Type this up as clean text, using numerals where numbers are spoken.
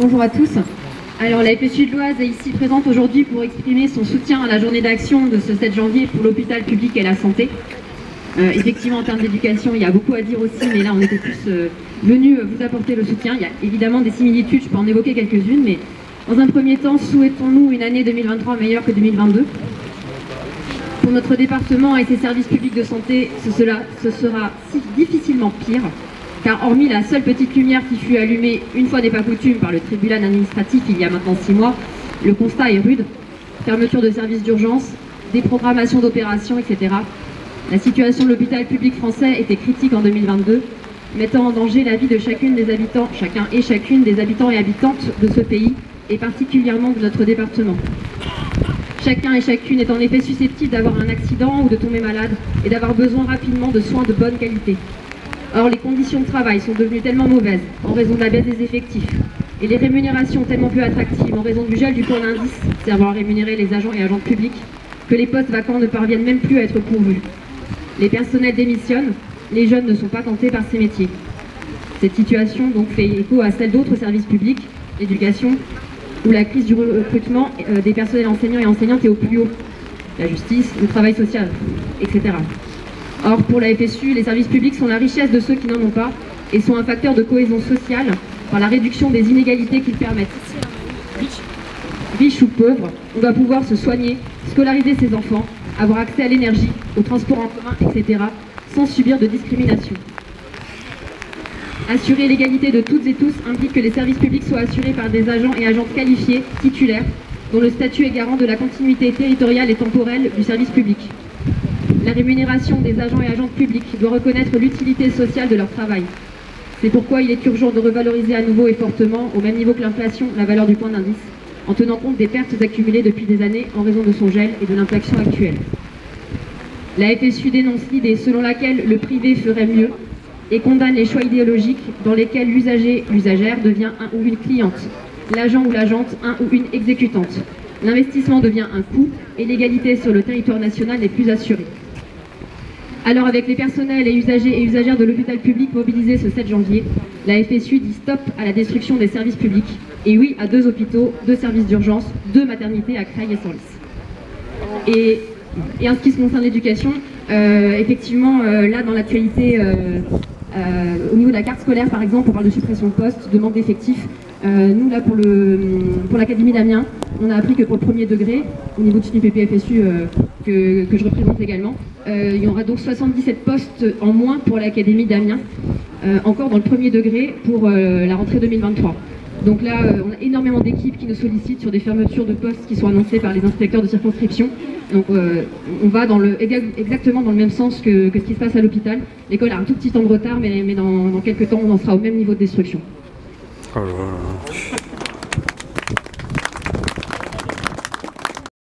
Bonjour à tous. Alors la FSU de l'Oise est ici présente aujourd'hui pour exprimer son soutien à la journée d'action de ce 7 janvier pour l'hôpital public et la santé. Effectivement, en termes d'éducation, il y a beaucoup à dire aussi, mais là on était tous venus vous apporter le soutien. Il y a évidemment des similitudes, je peux en évoquer quelques-unes, mais dans un premier temps, souhaitons-nous une année 2023 meilleure que 2022. Pour notre département et ses services publics de santé, ce sera difficilement pire, car hormis la seule petite lumière qui fut allumée, une fois n'est pas coutume, par le tribunal administratif il y a maintenant 6 mois, le constat est rude. Fermeture de services d'urgence, déprogrammation d'opérations, etc. La situation de l'hôpital public français était critique en 2022, mettant en danger la vie de chacun et chacune des habitants et habitantes de ce pays, et particulièrement de notre département. Chacun et chacune est en effet susceptible d'avoir un accident ou de tomber malade et d'avoir besoin rapidement de soins de bonne qualité. Or, les conditions de travail sont devenues tellement mauvaises en raison de la baisse des effectifs et les rémunérations tellement peu attractives en raison du gel du point d'indice servant à rémunérer les agents et agentes publics que les postes vacants ne parviennent même plus à être pourvus. Les personnels démissionnent, les jeunes ne sont pas tentés par ces métiers. Cette situation donc fait écho à celle d'autres services publics, l'éducation, où la crise du recrutement des personnels enseignants et enseignantes est au plus haut, la justice, le travail social, etc. Or, pour la FSU, les services publics sont la richesse de ceux qui n'en ont pas et sont un facteur de cohésion sociale par la réduction des inégalités qu'ils permettent. Riches ou pauvres, on doit pouvoir se soigner, scolariser ses enfants, avoir accès à l'énergie, au transport en commun, etc., sans subir de discrimination. Assurer l'égalité de toutes et tous implique que les services publics soient assurés par des agents et agentes qualifiés, titulaires, dont le statut est garant de la continuité territoriale et temporelle du service public. La rémunération des agents et agentes publics doit reconnaître l'utilité sociale de leur travail. C'est pourquoi il est urgent de revaloriser à nouveau et fortement, au même niveau que l'inflation, la valeur du point d'indice, en tenant compte des pertes accumulées depuis des années en raison de son gel et de l'inflation actuelle. La FSU dénonce l'idée selon laquelle le privé ferait mieux et condamne les choix idéologiques dans lesquels l'usager, l'usagère devient un ou une cliente, l'agent ou l'agente un ou une exécutante. L'investissement devient un coût et l'égalité sur le territoire national n'est plus assurée. Alors avec les personnels et usagers et usagères de l'hôpital public mobilisés ce 7 janvier, la FSU dit stop à la destruction des services publics et oui à 2 hôpitaux, 2 services d'urgence, 2 maternités à Creil et Senlis. Et en ce qui concerne l'éducation, effectivement là dans l'actualité, au niveau de la carte scolaire par exemple, on parle de suppression de postes, de manque d'effectifs. Nous là pour l'Académie d'Amiens, on a appris que pour le premier degré, au niveau du SNUPP FSU que je représente également, il y aura donc 77 postes en moins pour l'Académie d'Amiens, encore dans le premier degré pour la rentrée 2023. Donc là, on a énormément d'équipes qui nous sollicitent sur des fermetures de postes qui sont annoncées par les inspecteurs de circonscription. Donc on va exactement dans le même sens que ce qui se passe à l'hôpital. L'école a un tout petit temps de retard, mais dans quelques temps, on en sera au même niveau de destruction. Oh là là.